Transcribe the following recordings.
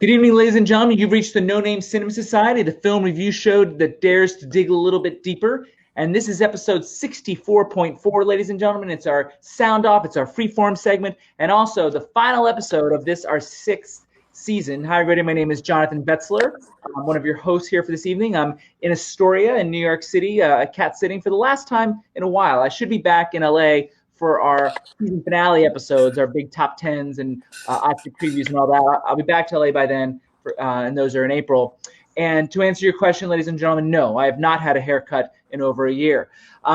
Good evening, ladies and gentlemen. You've reached the No Name Cinema Society, the film review show that dares to dig a little bit deeper. And this is episode 64.4, ladies and gentlemen. It's our sound off, it's our freeform segment, and also the final episode of this, our 6th season. Hi, everybody. My name is Jonathan Betzler. I'm one of your hosts here for this evening. I'm in Astoria in New York City, cat sitting for the last time in a while. I should be back in LA for our season finale episodes, our big top 10s and Oscar previews and all that. I'll be back to LA by then, and those are in April. And to answer your question, ladies and gentlemen, no, I have not had a haircut in over a year.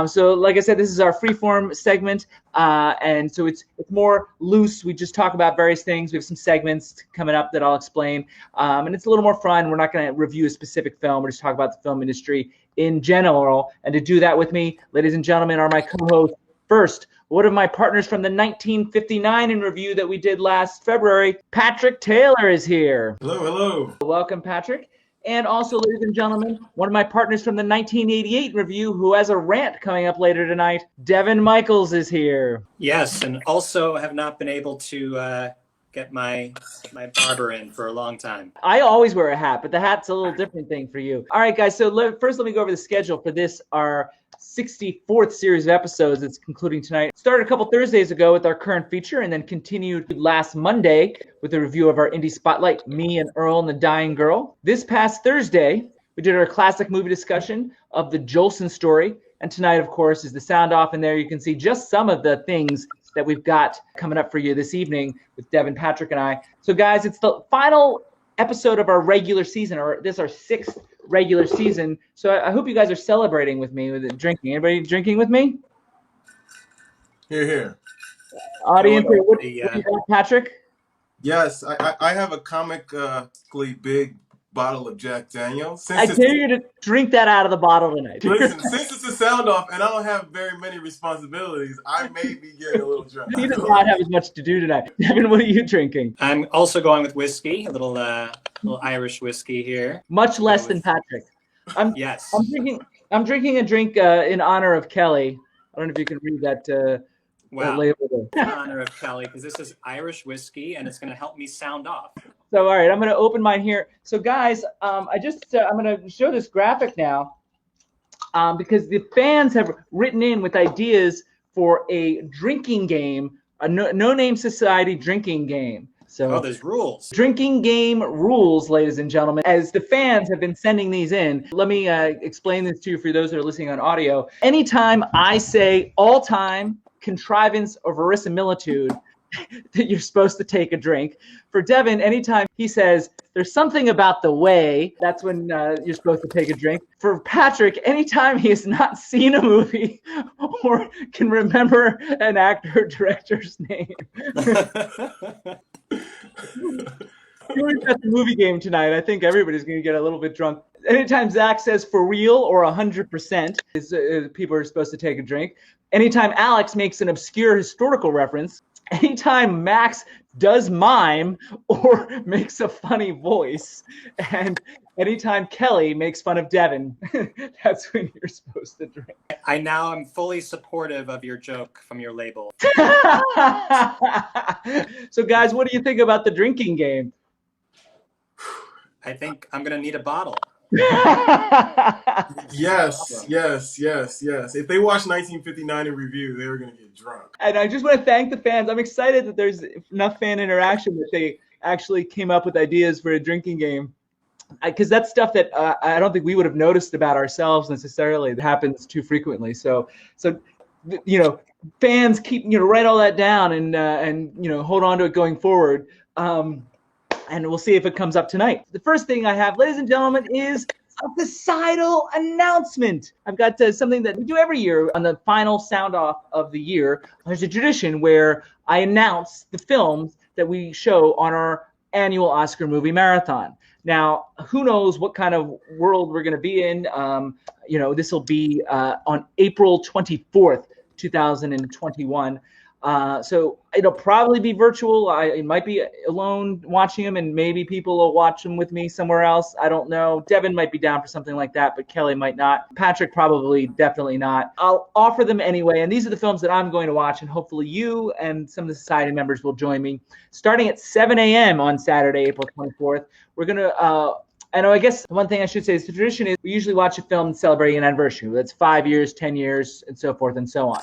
So like I said, this is our freeform segment, and so it's more loose. We just talk about various things. We have some segments coming up that I'll explain, and it's a little more fun. We're not going to review a specific film. We're just talking about the film industry in general. And to do that with me, ladies and gentlemen, are my co-hosts. First, one of my partners from the 1959 in review that we did last February, Patrick Taylor, is here. Hello, hello. Welcome, Patrick. And also, ladies and gentlemen, one of my partners from the 1988 review who has a rant coming up later tonight, Devin Michaels, is here. Yes, and also have not been able to get my barber in for a long time. I always wear a hat, but the hat's a little different thing for you. All right, guys, so first let me go over the schedule for this, our 64th series of episodes that's concluding tonight. Started a couple Thursdays ago with our current feature and then continued last Monday with a review of our indie spotlight, Me and Earl and the Dying Girl. This past Thursday, we did our classic movie discussion of the Jolson Story. And tonight, of course, is the sound off. And there you can see just some of the things that we've got coming up for you this evening with Devin, Patrick, and I. So, guys, it's the final episode of our regular season, or this is our 6th regular season. So I hope you guys are celebrating with me with drinking. Everybody drinking with me? Here, here. Audience, what do you got, Patrick? Yes, I have a comically big bottle of Jack Daniels. I dare you to drink that out of the bottle tonight. Listen, since it's a sound off and I don't have very many responsibilities, I may be getting a little drunk. You do not have as much to do tonight. Devin, what are you drinking? I'm also going with whiskey, a little Irish whiskey here. Much less than Patrick. Yes. I'm drinking a drink in honor of Kelly. I don't know if you can read that. Label in honor of Kelly, because this is Irish whiskey and it's going to help me sound off. So, all right, I'm going to open mine here. So, guys, I'm going to show this graphic now because the fans have written in with ideas for a drinking game, a No Name Society drinking game. So, there's rules. Drinking game rules, ladies and gentlemen. As the fans have been sending these in, let me explain this to you for those that are listening on audio. Anytime I say all time, contrivance, or verisimilitude, that you're supposed to take a drink. For Devin, anytime he says there's something about the way, that's when you're supposed to take a drink. For Patrick, anytime he has not seen a movie or can remember an actor or director's name. We've got the movie game tonight. I think everybody's going to get a little bit drunk. Anytime Zach says for real or 100%, people are supposed to take a drink. Anytime Alex makes an obscure historical reference, anytime Max does mime or makes a funny voice, and anytime Kelly makes fun of Devin, that's when you're supposed to drink. I now am fully supportive of your joke from your label. So, guys, what do you think about the drinking game? I think I'm going to need a bottle. Yes. If they watched 1959 in review, they were going to get drunk. And I just want to thank the fans. I'm excited that there's enough fan interaction that they actually came up with ideas for a drinking game. Because that's stuff that I don't think we would have noticed about ourselves necessarily. It happens too frequently. So you know, fans keep, write all that down and hold on to it going forward. And we'll see if it comes up tonight. The first thing I have, ladies and gentlemen, is a societal announcement. I've got something that we do every year on the final sound off of the year. There's a tradition where I announce the films that we show on our annual Oscar movie marathon. Now, who knows what kind of world we're going to be in. This will be on April 24th, 2021. So it'll probably be virtual. I might be alone watching them, and maybe people will watch them with me somewhere else. I don't know. Devin might be down for something like that, but Kelly might not. Patrick probably definitely not. I'll offer them anyway, and these are the films that I'm going to watch, and hopefully you and some of the society members will join me. Starting at 7 a.m. on Saturday, April 24th, we're going to and I guess one thing I should say is the tradition is we usually watch a film celebrating an anniversary. That's 5 years, 10 years, and so forth and so on.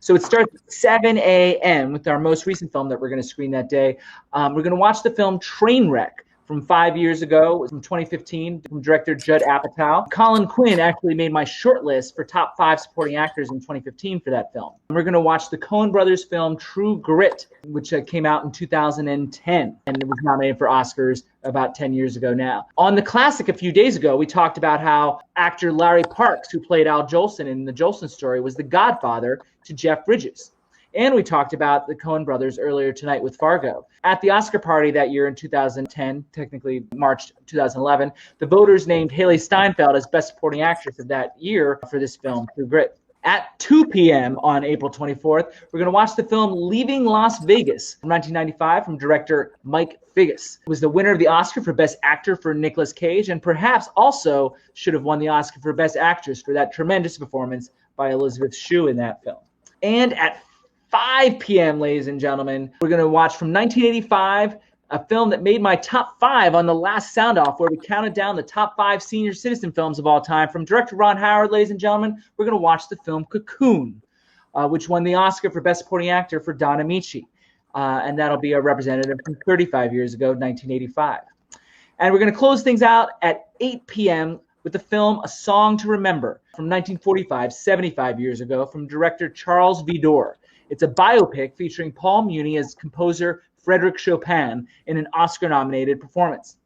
So it starts at 7 a.m. with our most recent film that we're going to screen that day. We're going to watch the film Trainwreck from 5 years ago, from 2015, from director Judd Apatow. Colin Quinn actually made my short list for top 5 supporting actors in 2015 for that film. We're going to watch the Coen brothers film True Grit, which came out in 2010, and it was nominated for Oscars about 10 years ago now. On the classic a few days ago, we talked about how actor Larry Parks, who played Al Jolson in the Jolson Story, was the godfather to Jeff Bridges. And we talked about the Coen brothers earlier tonight with Fargo. At the Oscar party that year in 2010, technically March 2011, the voters named Haley Steinfeld as Best Supporting Actress of that year for this film, True Grit. At 2 p.m. on April 24th, we're going to watch the film Leaving Las Vegas from 1995 from director Mike Figgis. It was the winner of the Oscar for Best Actor for Nicolas Cage, and perhaps also should have won the Oscar for Best Actress for that tremendous performance by Elizabeth Shue in that film. And at 5 p.m., ladies and gentlemen, we're going to watch from 1985, a film that made my top 5 on the last Sound Off, where we counted down the top 5 senior citizen films of all time. From director Ron Howard, ladies and gentlemen, we're going to watch the film Cocoon, which won the Oscar for Best Supporting Actor for Don Amici. And that'll be a representative from 35 years ago, 1985. And we're going to close things out at 8 p.m. with the film A Song to Remember from 1945, 75 years ago, from director Charles Vidor. It's a biopic featuring Paul Muni as composer Frédéric Chopin in an Oscar-nominated performance.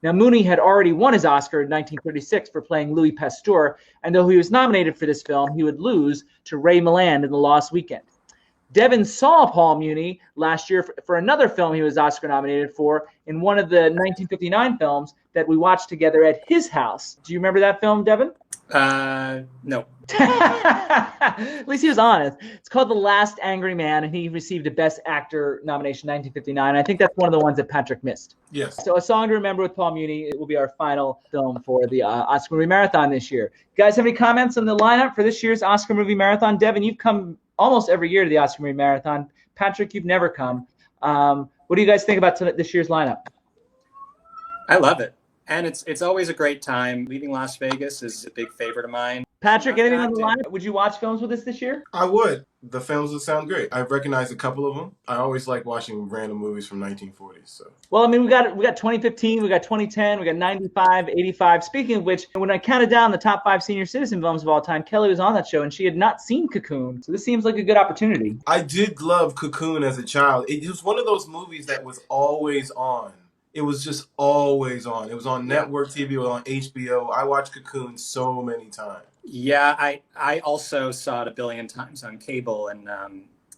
Now, Muni had already won his Oscar in 1936 for playing Louis Pasteur, and though he was nominated for this film, he would lose to Ray Milland in The Lost Weekend. Devin saw Paul Muni last year for another film he was Oscar nominated for in one of the 1959 films that we watched together at his house. Do you remember that film, Devin? No. At least he was honest. It's called The Last Angry Man, and he received a Best Actor nomination in 1959. I think that's one of the ones that Patrick missed. Yes. So A Song to Remember with Paul Muni, it will be our final film for the Oscar Movie Marathon this year. You guys have any comments on the lineup for this year's Oscar Movie Marathon? Devin, you've come almost every year to the Oscar Movie Marathon. Patrick, you've never come. What do you guys think about this year's lineup? I love it. And it's always a great time. Leaving Las Vegas is a big favorite of mine. Patrick, anything on the lineup? Would you watch films with us this year? I would. The films would sound great. I've recognized a couple of them. I always like watching random movies from 1940s. So. Well, I mean, we got 2015, we got 2010, we got 95, 85. Speaking of which, when I counted down the top 5 senior citizen films of all time, Kelly was on that show, and she had not seen Cocoon. So this seems like a good opportunity. I did love Cocoon as a child. It was one of those movies that was always on. It was just always on. It was on network TV, it was on HBO. I watched Cocoon so many times. Yeah, I also saw it a billion times on cable, and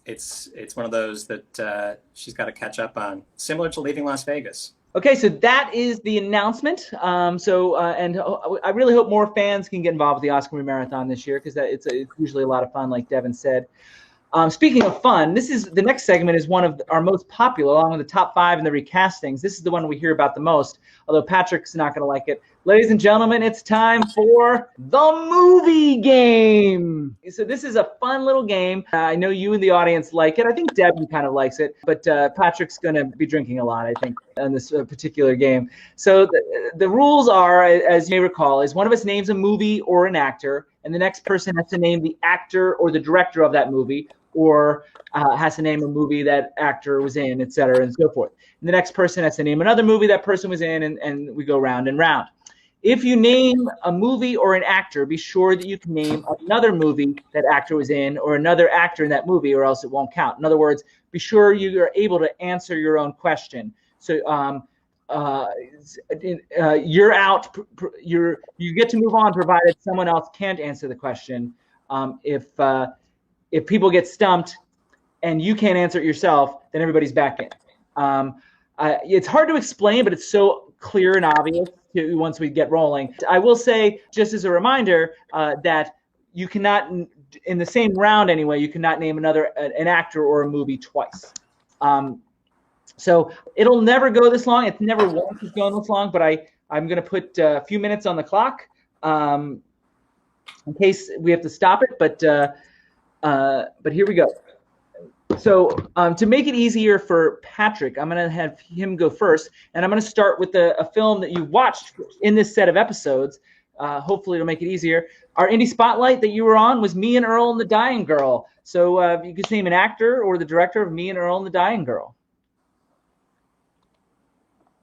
it's one of those that she's got to catch up on, similar to Leaving Las Vegas. Okay, so that is the announcement. And I really hope more fans can get involved with the Oscar Movie Marathon this year, because it's usually a lot of fun, like Devin said. Speaking of fun, the next segment is one of our most popular, along with the top 5 and the recastings. This is the one we hear about the most, although Patrick's not going to like it. Ladies and gentlemen, it's time for the movie game. So this is a fun little game. I know you in the audience like it. I think Devin kind of likes it, but Patrick's going to be drinking a lot, I think, in this particular game. So the rules are, as you may recall, is one of us names a movie or an actor, and the next person has to name the actor or the director of that movie, or has to name a movie that actor was in, et cetera, and so forth. And the next person has to name another movie that person was in, and we go round and round. If you name a movie or an actor, be sure that you can name another movie that actor was in, or another actor in that movie, or else it won't count. In other words, be sure you are able to answer your own question. So you're out. You get to move on, provided someone else can't answer the question. If people get stumped and you can't answer it yourself, then everybody's back in. It's hard to explain, but it's so clear and obvious once we get rolling. I will say, just as a reminder, that you cannot, in the same round anyway, you cannot name an actor or a movie twice. So it'll never go this long. It's never once it's going this long, but I'm going to put a few minutes on the clock in case we have to stop it. But here we go. So to make it easier for Patrick, I'm going to have him go first, and I'm going to start with a film that you watched in this set of episodes. Hopefully it'll make it easier. Our Indie Spotlight that you were on was Me and Earl and the Dying Girl. So you could name an actor or the director of Me and Earl and the Dying Girl.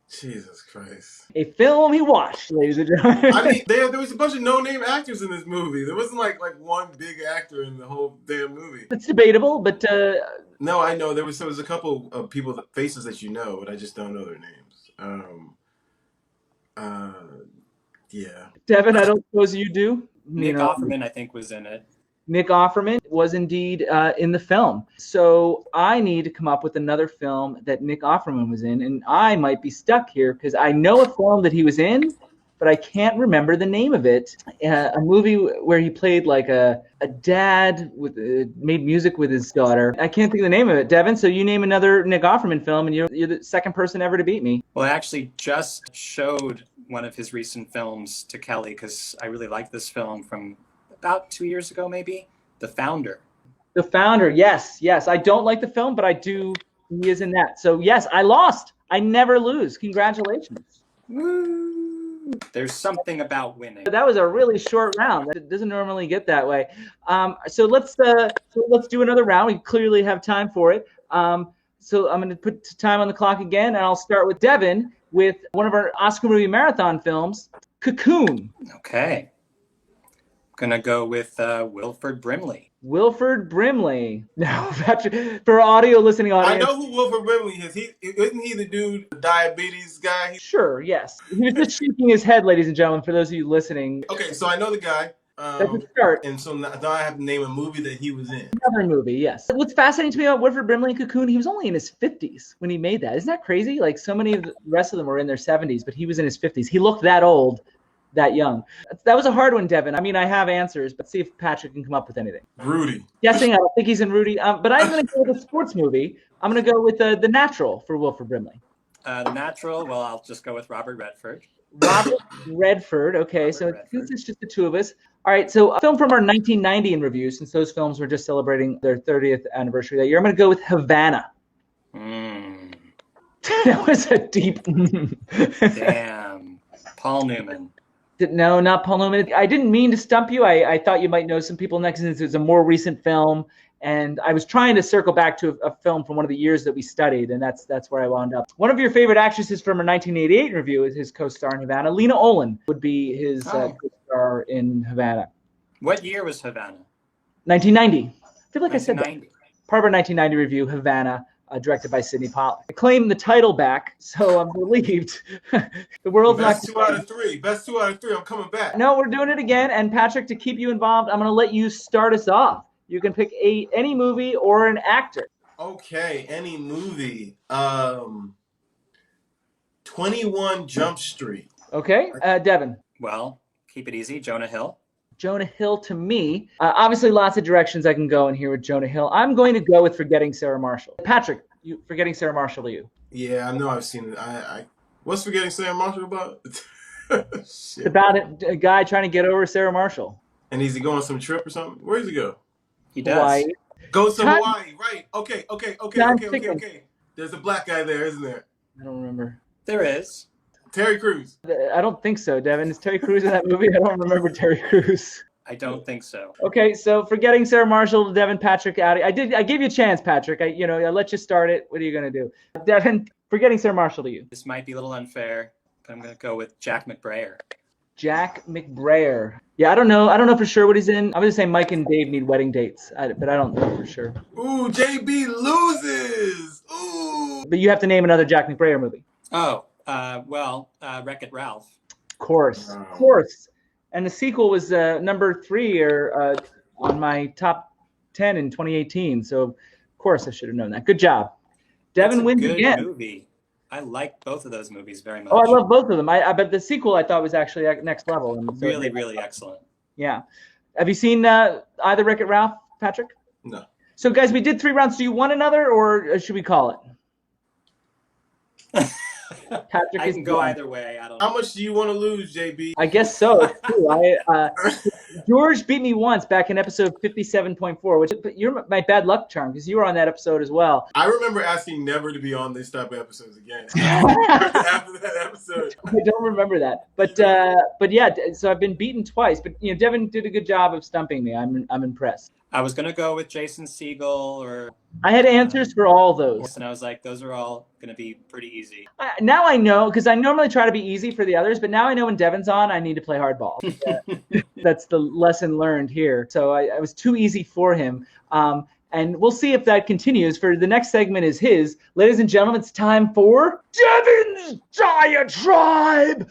Jesus Christ. A film he watched, ladies and gentlemen. I mean, there was a bunch of no-name actors in this movie. There wasn't like one big actor in the whole damn movie. It's debatable, but... No, I know. There was a couple of people, faces that you know, but I just don't know their names. Yeah. Devin, I don't suppose you do? Nick Offerman, I think, was in it. Nick Offerman was indeed in the film. So I need to come up with another film that Nick Offerman was in, and I might be stuck here because I know a film that he was in, but I can't remember the name of it. A movie where he played like a dad with made music with his daughter. I can't think of the name of it. Devin, so you name another Nick Offerman film, and you're the second person ever to beat me. Well, I actually just showed one of his recent films to Kelly because I really liked this film from about 2 years ago, maybe. The Founder. The Founder, yes. I don't like the film, but I do. He is in that. So yes, I lost. I never lose. Congratulations. Woo! There's something about winning. That was a really short round. It doesn't normally get that way. So let's do another round. We clearly have time for it. So I'm going to put time on the clock again, and I'll start with Devin with one of our Oscar movie marathon films, Cocoon. Okay. Gonna go with Wilford Brimley. Wilford Brimley. No, for audio listening audience. I know who Wilford Brimley is. Isn't he the dude, the diabetes guy? Sure, yes. He was just shaking his head, ladies and gentlemen, for those of you listening. Okay, so I know the guy. That's a start. And so now I have to name a movie that he was in. Another movie, yes. What's fascinating to me about Wilford Brimley and Cocoon, he was only in his 50s when he made that. Isn't that crazy? Like so many of the rest of them were in their 70s, but he was in his 50s. He looked that old. That young. That was a hard one, Devin. I mean, I have answers, but see if Patrick can come up with anything. Rudy. Guessing, I don't think he's in Rudy. But I'm going to go with a sports movie. I'm going to go with The Natural for Wilford Brimley. The Natural, well, I'll just go with Robert Redford. Robert Redford. Okay, so since it's just the two of us. All right, so a film from our 1990 in review, since those films were just celebrating their 30th anniversary that year. I'm going to go with Havana. That was a deep... Damn. Paul Newman. No, not Paul Newman. I didn't mean to stump you. I thought you might know some people next since it's a more recent film. And I was trying to circle back to a film from one of the years that we studied, and that's where I wound up. One of your favorite actresses from a 1988 review is his co-star in Havana. Lena Olin would be his co-star in Havana. What year was Havana? 1990. I feel like I said that. Part of our 1990 review, Havana. Directed by Sidney Pollack. I claimed the title back, so I'm relieved. The world's Best 2 out of 3. Best 2 out of 3. I'm coming back. No, we're doing it again. And Patrick, to keep you involved, I'm going to let you start us off. You can pick any movie or an actor. Okay, any movie. 21 Jump Street. Okay, Devin. Well, keep it easy. Jonah Hill. Jonah Hill to me. Obviously, lots of directions I can go in here with Jonah Hill. I'm going to go with Forgetting Sarah Marshall. Patrick, Forgetting Sarah Marshall to you. Yeah, I know I've seen it. What's Forgetting Sarah Marshall about? It's about a guy trying to get over Sarah Marshall. And is he going on some trip or something? Where does he go? He does. Hawaii. Goes to Hawaii, right. Okay. There's a black guy there, isn't there? I don't remember. There is. Terry Crews. I don't think so, Devin. Is Terry Crews in that movie? I don't remember Terry Crews. I don't think so. Okay, so Forgetting Sarah Marshall, Devin, Patrick, out. I gave you a chance, Patrick. I let you start it. What are you gonna do, Devin? Forgetting Sarah Marshall to you. This might be a little unfair, but I'm gonna go with Jack McBrayer. Jack McBrayer. Yeah, I don't know for sure what he's in. I'm gonna say Mike and Dave Need Wedding Dates, but I don't know for sure. Ooh, JB loses. Ooh. But you have to name another Jack McBrayer movie. Oh, Wreck-It Ralph. Of course. And the sequel was number 3 on my top 10 in 2018. So, of course, I should have known that. Good job. Devin wins again. Movie. I like both of those movies very much. Oh, I love both of them. But the sequel I thought was actually next level. And so, really excellent. Yeah. Have you seen either Wreck-It Ralph, Patrick? No. So, guys, we did 3 rounds. Do you want another, or should we call it? Patrick I can go either way. I don't. How much do you want to lose, JB? I guess so. It's true. George beat me once back in episode 57.4, which you're my bad luck charm because you were on that episode as well. I remember asking never to be on this type of episodes again after that episode. I don't remember that, but yeah. So I've been beaten twice, but Devin did a good job of stumping me. I'm impressed. I was gonna go with Jason Segel, or I had answers for all those, and I was like, those are all gonna be pretty easy. Now I know, because I normally try to be easy for the others, but now I know when Devin's on, I need to play hardball. That's the lesson learned here. So I was too easy for him, and we'll see if that continues. For the next segment is his. Ladies and gentlemen, it's time for Devin's Diatribe.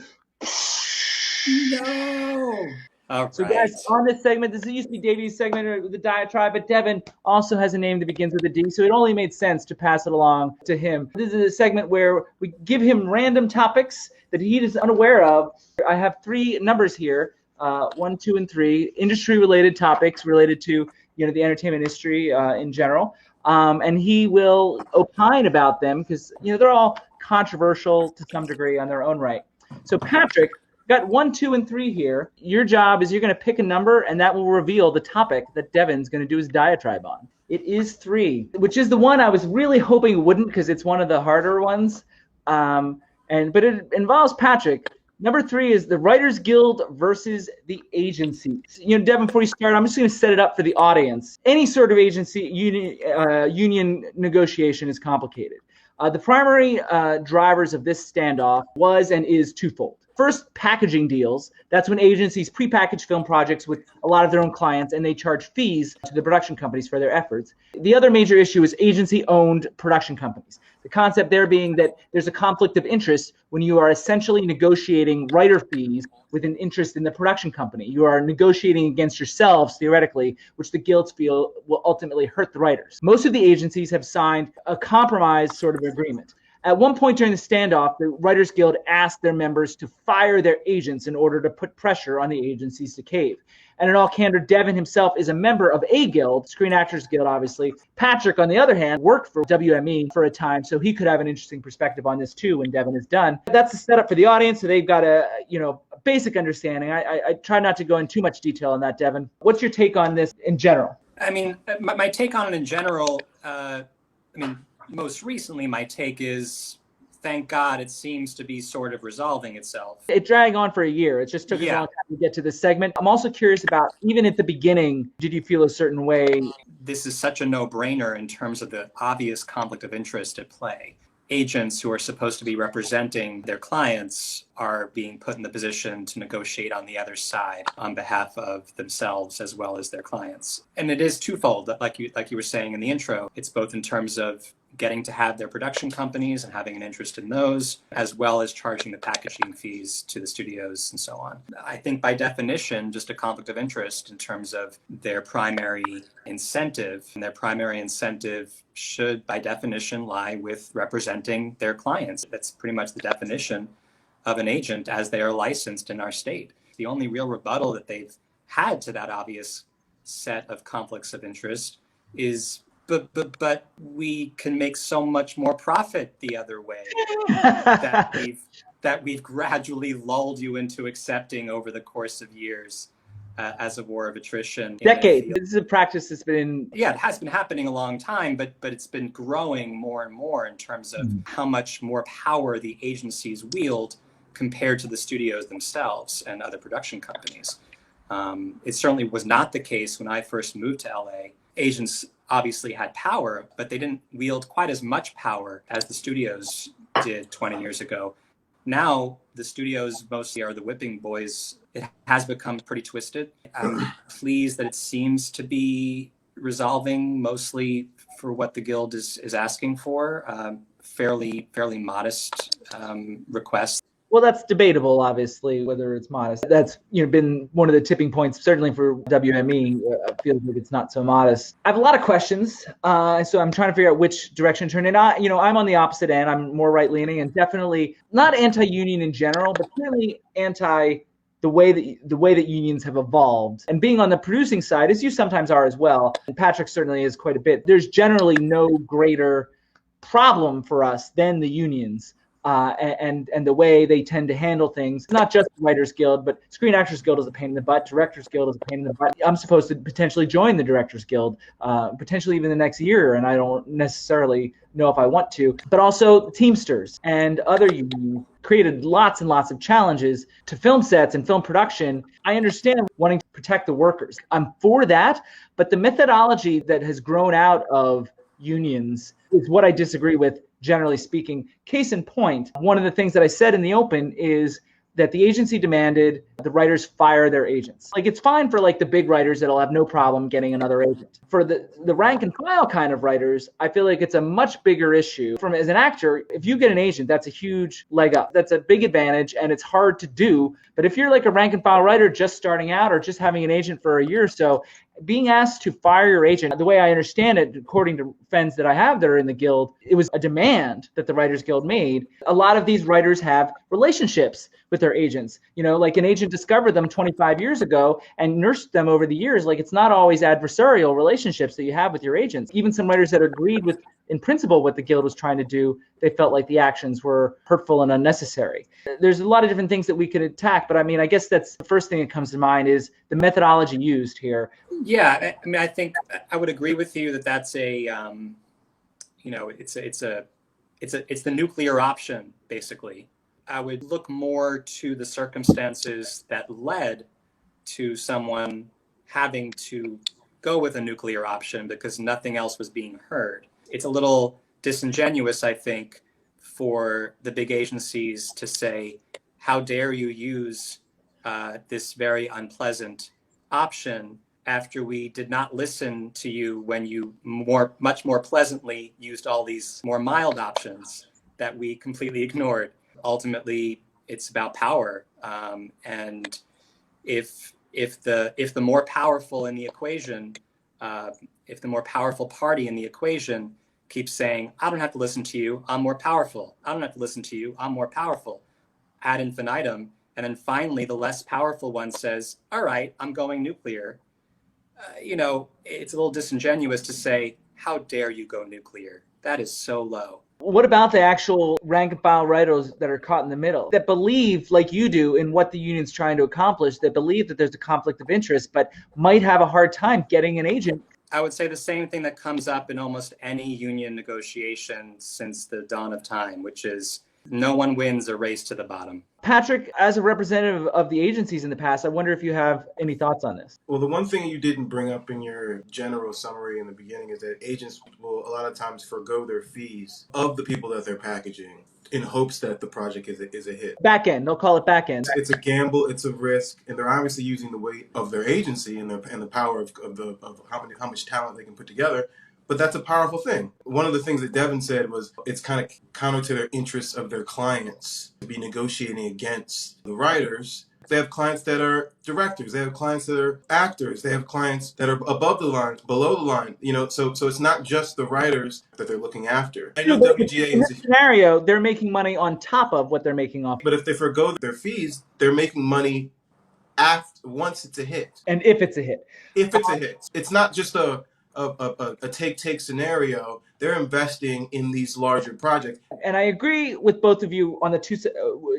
No. All so, right. guys, on this segment, this used to be Davey's segment, the diatribe, but Devin also has a name that begins with a D, so it only made sense to pass it along to him. This is a segment where we give him random topics that he is unaware of. I have 3 numbers here, 1, 2, and 3, industry-related topics related to the entertainment industry in general, and he will opine about them because they're all controversial to some degree on their own right. So, Patrick, got 1, 2, and 3 here. Your job is you're going to pick a number, and that will reveal the topic that Devin's going to do his diatribe on. It is 3, which is the one I was really hoping it wouldn't because it's one of the harder ones. But it involves Patrick. Number 3 is the Writers Guild versus the agencies. Devin, before you start, I'm just going to set it up for the audience. Any sort of agency union negotiation is complicated. The primary drivers of this standoff was and is twofold. First, packaging deals. That's when agencies prepackage film projects with a lot of their own clients, and they charge fees to the production companies for their efforts. The other major issue is agency-owned production companies. The concept there being that there's a conflict of interest when you are essentially negotiating writer fees with an interest in the production company. You are negotiating against yourselves, theoretically, which the guilds feel will ultimately hurt the writers. Most of the agencies have signed a compromise sort of agreement. At one point during the standoff, the Writers Guild asked their members to fire their agents in order to put pressure on the agencies to cave. And in all candor, Devin himself is a member of a guild, Screen Actors Guild, obviously. Patrick, on the other hand, worked for WME for a time, so he could have an interesting perspective on this too when Devin is done. That's the setup for the audience, so they've got a basic understanding. I try not to go in too much detail on that, Devin. What's your take on this in general? I mean, my take on it in general, most recently, my take is, thank God, it seems to be sort of resolving itself. It dragged on for a year. It just took a long time to get to this segment. I'm also curious about, even at the beginning, did you feel a certain way? This is such a no-brainer in terms of the obvious conflict of interest at play. Agents who are supposed to be representing their clients are being put in the position to negotiate on the other side on behalf of themselves as well as their clients. And it is twofold, like you were saying in the intro. It's both in terms of getting to have their production companies and having an interest in those, as well as charging the packaging fees to the studios and so on. I think by definition, just a conflict of interest in terms of their primary incentive, and their primary incentive should by definition lie with representing their clients. That's pretty much the definition of an agent as they are licensed in our state. The only real rebuttal that they've had to that obvious set of conflicts of interest is but we can make so much more profit the other way that we've gradually lulled you into accepting over the course of years as a war of attrition. Decades. This is a practice that's been... Yeah, it has been happening a long time, but it's been growing more and more in terms of how much more power the agencies wield compared to the studios themselves and other production companies. It certainly was not the case when I first moved to LA. Agents obviously had power, but they didn't wield quite as much power as the studios did 20 years ago. Now, the studios mostly are the whipping boys. It has become pretty twisted. I'm pleased that it seems to be resolving mostly for what the Guild is asking for. Fairly modest requests. Well, that's debatable, obviously, whether it's modest. That's been one of the tipping points, certainly for WME. It feels like it's not so modest. I have a lot of questions, so I'm trying to figure out which direction to turn in. I'm on the opposite end. I'm more right-leaning and definitely not anti-union in general, but clearly anti the way that unions have evolved. And being on the producing side, as you sometimes are as well, and Patrick certainly is quite a bit, there's generally no greater problem for us than the unions. And the way they tend to handle things. It's not just the Writers Guild, but Screen Actors Guild is a pain in the butt. Directors Guild is a pain in the butt. I'm supposed to potentially join the Directors Guild, potentially even the next year, and I don't necessarily know if I want to. But also Teamsters and other unions created lots and lots of challenges to film sets and film production. I understand wanting to protect the workers. I'm for that, but the methodology that has grown out of unions is what I disagree with, generally speaking. Case in point, one of the things that I said in the open is that the agency demanded the writers fire their agents. Like, it's fine for like the big writers that'll have no problem getting another agent. For the rank and file kind of writers, I feel like it's a much bigger issue. As an actor, if you get an agent, that's a huge leg up. That's a big advantage, and it's hard to do. But if you're like a rank and file writer just starting out or just having an agent for a year or so, being asked to fire your agent, the way I understand it, according to friends that I have that are in the guild, it was a demand that the Writers Guild made. A lot of these writers have relationships with their agents. You know, like an agent discovered them 25 years ago and nursed them over the years. Like, it's not always adversarial relationships that you have with your agents. Even some writers that agreed with, in principle, what the guild was trying to do, they felt like the actions were hurtful and unnecessary. There's a lot of different things that we could attack, but I mean, I guess that's the first thing that comes to mind is the methodology used here. Yeah, I mean, I think I would agree with you that that's a, it's the nuclear option, basically. I would look more to the circumstances that led to someone having to go with a nuclear option because nothing else was being heard. It's a little disingenuous, I think, for the big agencies to say, how dare you use this very unpleasant option after we did not listen to you when you much more pleasantly used all these more mild options that we completely ignored. Ultimately, it's about power, and if the more powerful in the equation, if the more powerful party in the equation keeps saying, I don't have to listen to you, I'm more powerful. I don't have to listen to you, I'm more powerful, ad infinitum. And then finally, the less powerful one says, all right, I'm going nuclear. It's a little disingenuous to say, how dare you go nuclear? That is so low. What about the actual rank and file writers that are caught in the middle, that believe, like you do, in what the union's trying to accomplish, that believe that there's a conflict of interest, but might have a hard time getting an agent? I would say the same thing that comes up in almost any union negotiation since the dawn of time, which is no one wins a race to the bottom. Patrick, as a representative of the agencies in the past, I wonder if you have any thoughts on this. Well, the one thing you didn't bring up in your general summary in the beginning is that agents will a lot of times forego their fees of the people that they're packaging in hopes that the project is a hit. Back end, they'll call it back end. It's a gamble, it's a risk, and they're obviously using the weight of their agency and the power of how much talent they can put together. But that's a powerful thing. One of the things that Devin said was it's kind of counter to their interests of their clients to be negotiating against the writers. They have clients that are directors. They have clients that are actors. They have clients that are above the line, below the line. So it's not just the writers that they're looking after. I know WGA in this scenario, they're making money on top of what they're making off. But if they forgo their fees, they're making money once it's a hit. And if it's a hit. If it's a hit. It's not just a take scenario. They're investing in these larger projects. And I agree with both of you on the two,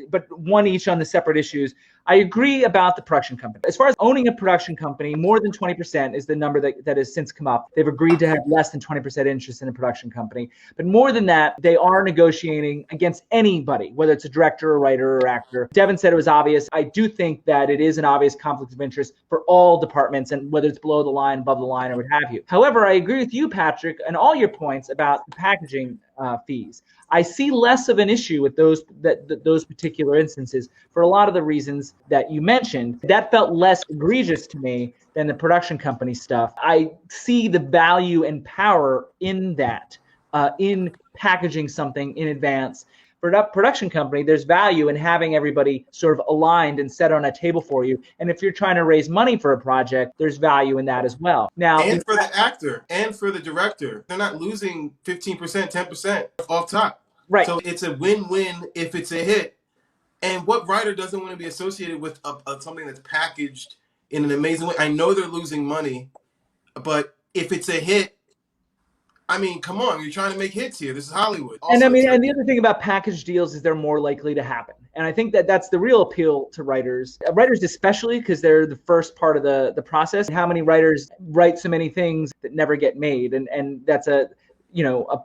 but one each on the separate issues. I agree about the production company. As far as owning a production company, more than 20% is the number that has since come up. They've agreed to have less than 20% interest in a production company. But more than that, they are negotiating against anybody, whether it's a director, or writer, or actor. Devin said it was obvious. I do think that it is an obvious conflict of interest for all departments, and whether it's below the line, above the line, or what have you. However, I agree with you, Patrick, and all your points about the packaging fees. I see less of an issue with those particular instances for a lot of the reasons that you mentioned. That felt less egregious to me than the production company stuff. I see the value and power in that, in packaging something in advance. For a production company, there's value in having everybody sort of aligned and set on a table for you. And if you're trying to raise money for a project, there's value in that as well. Now, and for the actor and for the director, they're not losing 15%, 10% off top. Right. So it's a win-win if it's a hit. And what writer doesn't want to be associated with something that's packaged in an amazing way? I know they're losing money, but if it's a hit, I mean, come on, you're trying to make hits here. This is Hollywood. And I Also, mean, and the other thing about package deals is they're more likely to happen. And I think that that's the real appeal to writers especially, because they're the first part of the process. How many writers write so many things that never get made? And that's a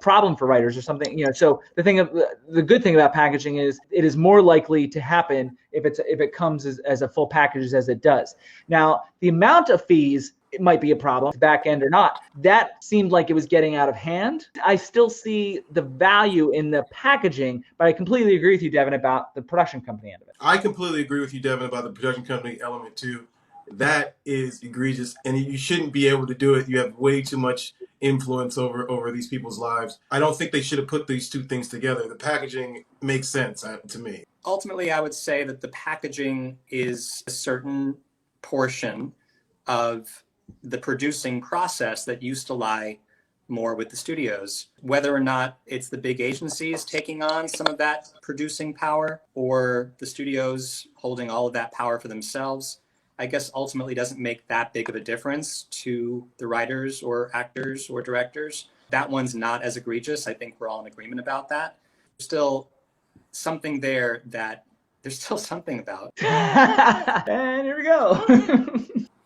problem for writers or something, so the good thing about packaging is it is more likely to happen if it comes as a full package as it does. Now, the amount of fees, it might be a problem, back end or not. That seemed like it was getting out of hand. I still see the value in the packaging, but I completely agree with you, Devin, about the production company end of it. I completely agree with you, Devin, about the production company element too. That is egregious, and you shouldn't be able to do it. You have way too much influence over these people's lives. I don't think they should have put these two things together. The packaging makes sense to me. Ultimately, I would say that the packaging is a certain portion of the producing process that used to lie more with the studios. Whether or not it's the big agencies taking on some of that producing power or the studios holding all of that power for themselves, I guess ultimately doesn't make that big of a difference to the writers or actors or directors. That one's not as egregious. I think we're all in agreement about that. There's still something there that there's still something about. And here we go.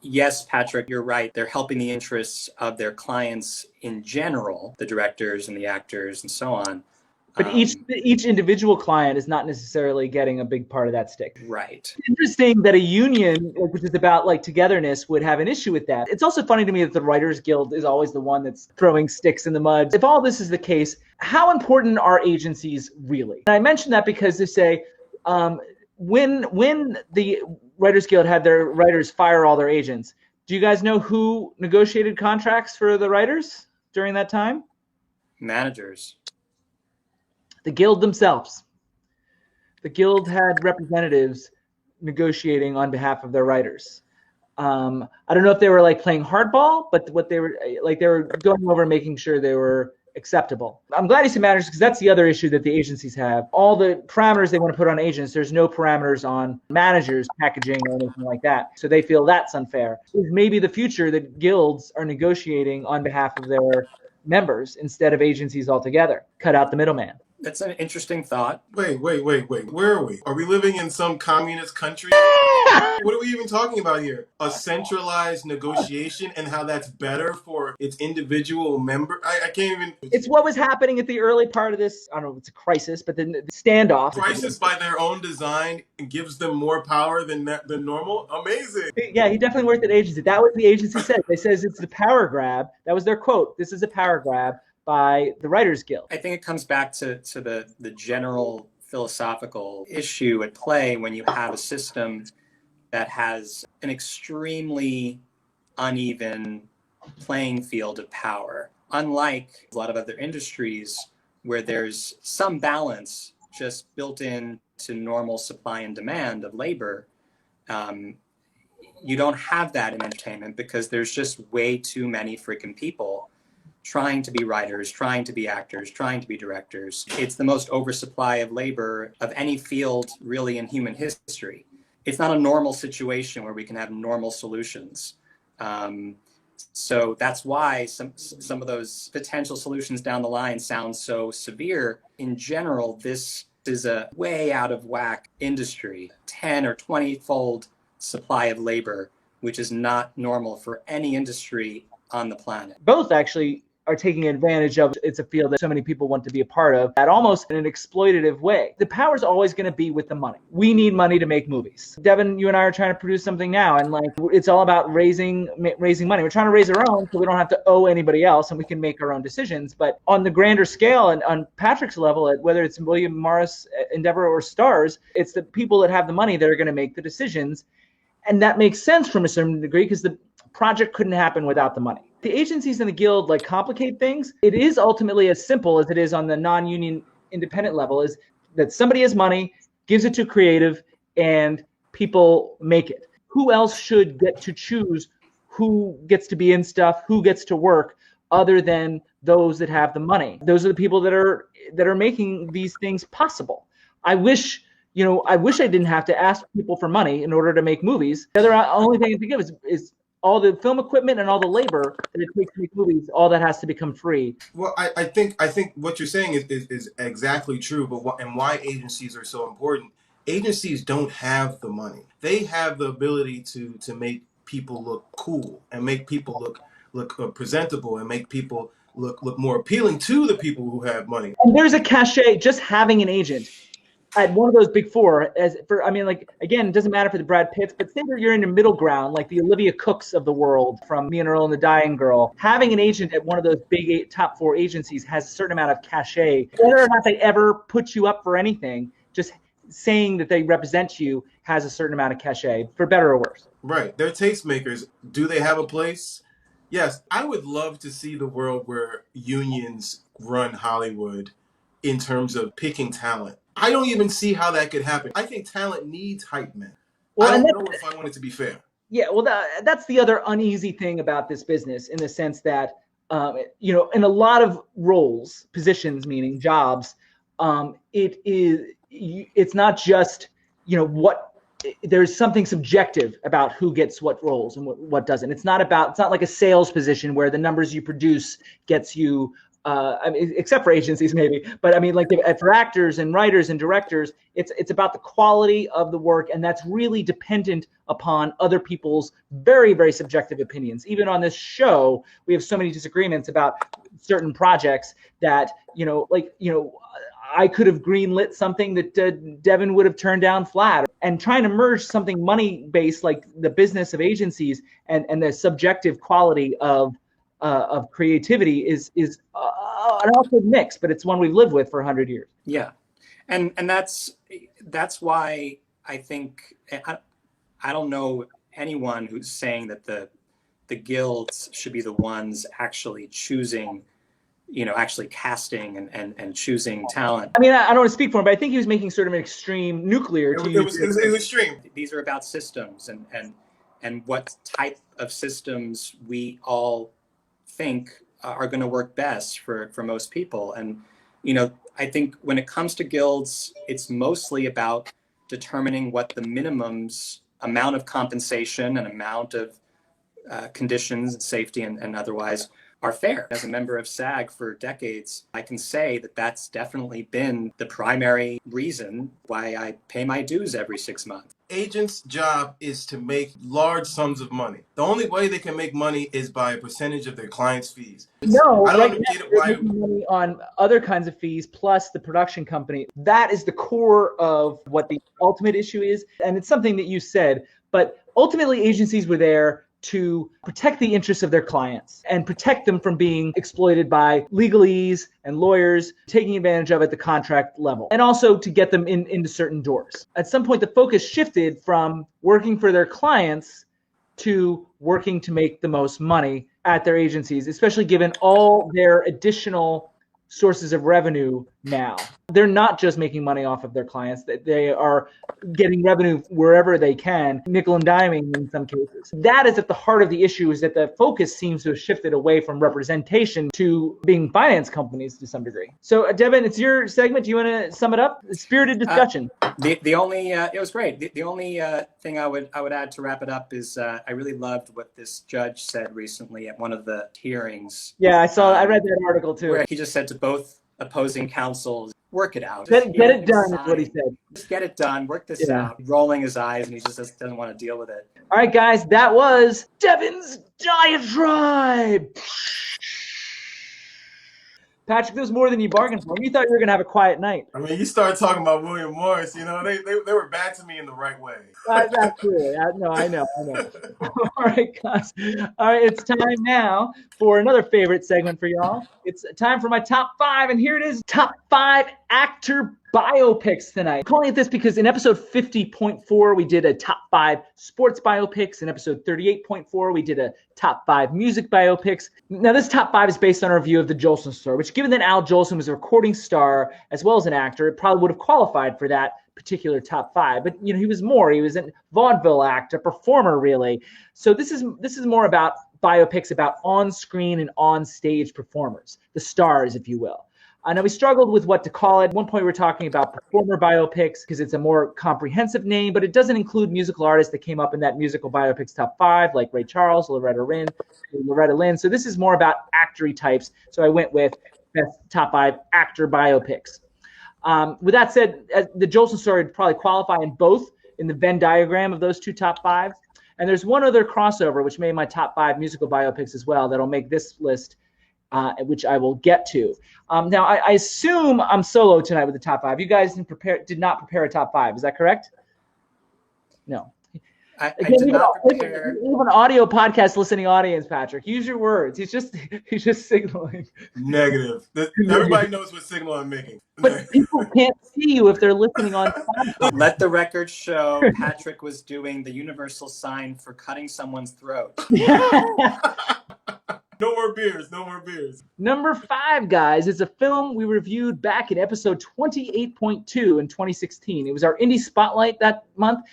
Yes, Patrick, you're right. They're helping the interests of their clients in general, the directors and the actors and so on. But each individual client is not necessarily getting a big part of that stick. Right. It's interesting that a union, which is about like togetherness, would have an issue with that. It's also funny to me that the Writers Guild is always the one that's throwing sticks in the mud. If all this is the case, how important are agencies really? And I mention that because they say when the Writers Guild had their writers fire all their agents, do you guys know who negotiated contracts for the writers during that time? Managers. The Guild themselves. The Guild had representatives negotiating on behalf of their writers. I don't know if they were like playing hardball, but what they were like, they were going over and making sure they were acceptable. I'm glad you said managers, because that's the other issue that the agencies have. All the parameters they want to put on agents, there's no parameters on managers, packaging, or anything like that. So they feel that's unfair. Is maybe the future that guilds are negotiating on behalf of their members instead of agencies altogether. Cut out the middleman. That's an interesting thought. Wait. Where are we? Are we living in some communist country? What are we even talking about here? A centralized negotiation and how that's better for its individual member? I can't even... It's what was happening at the early part of this, I don't know if it's a crisis, but the standoff. Crisis by their own design gives them more power than normal? Amazing. Yeah, he definitely worked at agency. That was the agency said. They says it's the power grab. That was their quote. This is a power grab by the Writers Guild. I think it comes back to the general philosophical issue at play when you have a system that has an extremely uneven playing field of power. Unlike a lot of other industries where there's some balance just built in to normal supply and demand of labor, you don't have that in entertainment because there's just way too many freaking people trying to be writers, trying to be actors, trying to be directors. It's the most oversupply of labor of any field really in human history. It's not a normal situation where we can have normal solutions. So that's why some of those potential solutions down the line sound so severe. In general, this is a way out of whack industry, 10 or 20-fold supply of labor, which is not normal for any industry on the planet. Both actually are taking advantage of. It's a field that so many people want to be a part of, at almost in an exploitative way. The power's always going to be with the money. We need money to make movies. Devin, you and I are trying to produce something now, and like it's all about raising money. We're trying to raise our own so we don't have to owe anybody else and we can make our own decisions. But on the grander scale and on Patrick's level, whether it's William Morris, Endeavor, or Starz, it's the people that have the money that are going to make the decisions. And that makes sense from a certain degree because the project couldn't happen without the money. The agencies and the guild like complicate things. It is ultimately as simple as it is on the non-union independent level, is that somebody has money, gives it to creative, and people make it. Who else should get to choose who gets to be in stuff, who gets to work, other than those that have the money? Those are the people that are making these things possible. I wish I wish I didn't have to ask people for money in order to make movies. The only thing I think of is all the film equipment and all the labor that it takes to make movies. All that has to become free. Well, I think what you're saying is exactly true. But why agencies are so important? Agencies don't have the money. They have the ability to make people look cool and make people look presentable and make people look more appealing to the people who have money. And there's a cachet just having an agent at one of those big four. Again, it doesn't matter for the Brad Pitts, but say that you're in the middle ground, like the Olivia Cooks of the world from Me and Earl and the Dying Girl. Having an agent at one of those big top four agencies has a certain amount of cachet. Whether or not they ever put you up for anything, just saying that they represent you has a certain amount of cachet, for better or worse. Right. They're tastemakers. Do they have a place? Yes. I would love to see the world where unions run Hollywood in terms of picking talent. I don't even see how that could happen. I think talent needs hype men. Well, I don't know if I want it to be fair. Yeah, well, that's the other uneasy thing about this business, in the sense that, in a lot of roles, positions, meaning jobs, it's not just, there's something subjective about who gets what roles and what doesn't. It's not like a sales position where the numbers you produce gets you, except for agencies maybe, but for actors and writers and directors, it's about the quality of the work, and that's really dependent upon other people's very, very subjective opinions. Even on this show, we have so many disagreements about certain projects that, I could have greenlit something that Devin would have turned down flat. And trying to merge something money-based, like the business of agencies, and the subjective quality of creativity is an awkward mix, but it's one we've lived with for 100 years. Yeah, and that's why I think I don't know anyone who's saying that the guilds should be the ones actually choosing, actually casting and choosing talent. I don't want to speak for him, but I think he was making sort of an extreme nuclear. It was extreme. These are about systems and what type of systems we all think are going to work best for most people. And, I think when it comes to guilds, it's mostly about determining what the minimums amount of compensation and amount of conditions and safety and otherwise are fair. As a member of SAG for decades, I can say that that's definitely been the primary reason why I pay my dues every 6 months. Agents' job is to make large sums of money. The only way they can make money is by a percentage of their clients' fees. I don't get it. Why making money on other kinds of fees plus the production company. That is the core of what the ultimate issue is, and it's something that you said. But ultimately, agencies were there to protect the interests of their clients and protect them from being exploited by legalese and lawyers taking advantage of at the contract level, and also to get them into certain doors. At some point, the focus shifted from working for their clients to working to make the most money at their agencies, especially given all their additional sources of revenue now. They're not just making money off of their clients, they are getting revenue wherever they can, nickel and diming in some cases. That is at the heart of the issue, is that the focus seems to have shifted away from representation to being finance companies to some degree. So Devin, it's your segment. Do you want to sum it up? Spirited discussion. The only it was great. The only thing I would add to wrap it up is I really loved what this judge said recently at one of the hearings. Yeah, I read that article too. Where he just said to both opposing counsels, work it out. Get it done is what he said. Just get it done, work this out. Rolling his eyes, and he just doesn't want to deal with it. All right, guys, that was Devin's diatribe. Patrick, there's more than you bargained for. You thought you were going to have a quiet night. I mean, you started talking about William Morris, they were bad to me in the right way. Absolutely. I know. All right, guys. All right, it's time now for another favorite segment for y'all. It's time for my top 5, and here it is, top 5 actor biopics tonight. I'm calling it this because in episode 50.4, we did a top 5 sports biopics. In episode 38.4, we did a top 5 music biopics. Now, this top 5 is based on our review of the Jolson Story, which, given that Al Jolson was a recording star as well as an actor, it probably would have qualified for that particular top 5. But he was more. He was a vaudeville actor, performer, really. So this is more about biopics about on-screen and on-stage performers, the stars, if you will. Now, we struggled with what to call it. At one point, we were talking about performer biopics because it's a more comprehensive name, but it doesn't include musical artists that came up in that musical biopics top 5, like Ray Charles, Loretta Lynn. So this is more about actory types. So I went with best top 5 actor biopics. With that said, the Jolson Story would probably qualify in both in the Venn diagram of those two top 5s. And there's one other crossover, which made my top 5 musical biopics as well, that'll make this list, which I will get to. Now, I assume I'm solo tonight with the top 5. You guys did not prepare a top 5. Is that correct? No. I did not prepare. You have an audio podcast listening audience, Patrick. Use your words. He's just signaling. Negative. Everybody knows what signal I'm making. But people can't see you if they're listening on Spotify. Let the record show Patrick was doing the universal sign for cutting someone's throat. No more beers. No more beers. Number 5, guys, is a film we reviewed back in episode 28.2 in 2016. It was our Indie Spotlight that month,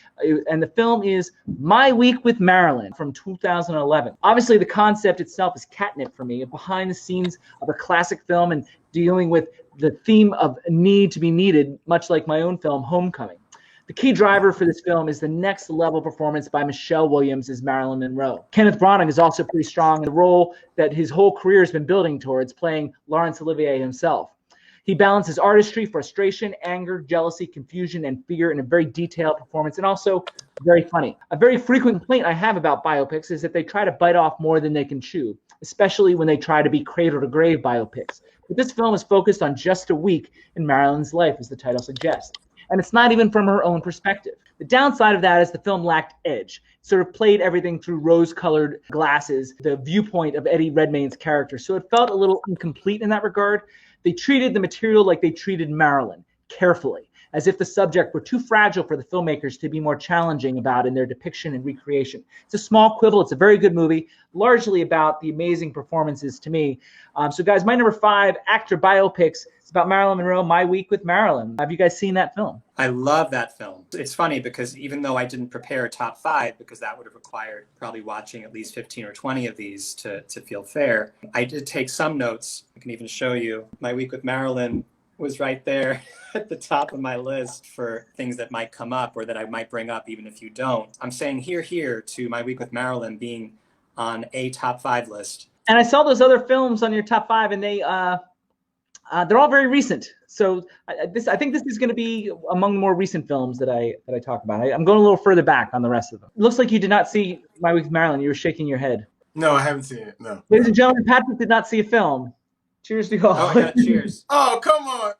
and the film is My Week with Marilyn from 2011. Obviously, the concept itself is catnip for me, behind the scenes of a classic film and dealing with the theme of need to be needed, much like my own film, Homecoming. The key driver for this film is the next level performance by Michelle Williams as Marilyn Monroe. Kenneth Branagh is also pretty strong in the role that his whole career has been building towards, playing Laurence Olivier himself. He balances artistry, frustration, anger, jealousy, confusion, and fear in a very detailed performance, and also very funny. A very frequent complaint I have about biopics is that they try to bite off more than they can chew, especially when they try to be cradle-to-grave biopics. But this film is focused on just a week in Marilyn's life, as the title suggests. And it's not even from her own perspective. The downside of that is the film lacked edge. It sort of played everything through rose-colored glasses, the viewpoint of Eddie Redmayne's character. So it felt a little incomplete in that regard. They treated the material like they treated Marilyn, carefully, as if the subject were too fragile for the filmmakers to be more challenging about in their depiction and recreation. It's a small quibble. It's a very good movie, largely about the amazing performances to me. So guys, my number 5 actor biopics is about Marilyn Monroe, My Week with Marilyn. Have you guys seen that film? I love that film. It's funny because even though I didn't prepare a top 5, because that would have required probably watching at least 15 or 20 of these to feel fair, I did take some notes. I can even show you. My Week with Marilyn was right there at the top of my list for things that might come up or that I might bring up even if you don't. I'm saying here to My Week with Marilyn being on a top 5 list. And I saw those other films on your top 5, and they're all very recent. So I think this is going to be among the more recent films that I talk about. I'm going a little further back on the rest of them. It looks like you did not see My Week with Marilyn. You were shaking your head. No, I haven't seen it. No. Ladies and gentlemen, Patrick did not see a film. Cheers to you all. Oh, yeah, cheers. Oh, come on.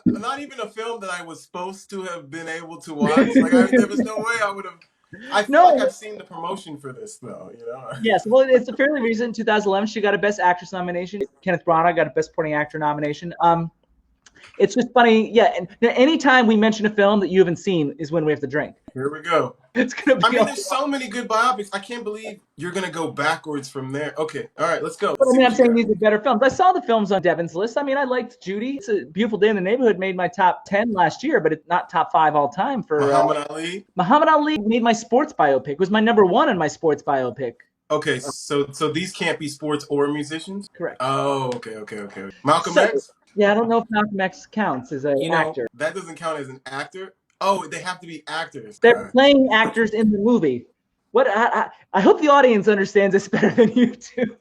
Not even a film that I was supposed to have been able to watch. There was no way I would have. I feel like I've seen the promotion for this, though. Yes, well, it's a fairly recent. 2011, she got a Best Actress nomination. Kenneth Branagh got a Best Supporting Actor nomination. It's just funny, yeah. And anytime we mention a film that you haven't seen is when we have to drink. Here we go. It's gonna be. There's so many good biopics. I can't believe you're gonna go backwards from there. Okay, all right, let's go. But I'm saying these are better films. I saw the films on Devin's list. I liked Judy. It's a Beautiful Day in the Neighborhood. Made my top 10 last year, but it's not top 5 all time for. Muhammad Ali. Muhammad Ali made my sports biopic. It was my number 1 in my sports biopic. Okay, so these can't be sports or musicians. Correct. Oh, okay. Malcolm X. Yeah, I don't know if Malcolm X counts as an actor. That doesn't count as an actor. Oh, they have to be actors. They're playing actors in the movie. What? I hope the audience understands this better than you do.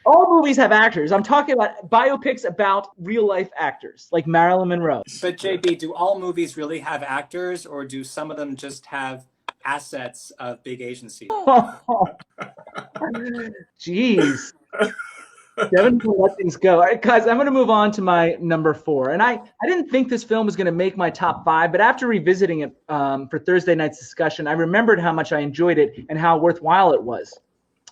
All movies have actors. I'm talking about biopics about real-life actors, like Marilyn Monroe. But JB, do all movies really have actors, or do some of them just have assets of big agencies? Jeez. Devin can let things go. All right, guys, I'm going to move on to my number 4. And I didn't think this film was going to make my top 5, but after revisiting it for Thursday night's discussion, I remembered how much I enjoyed it and how worthwhile it was.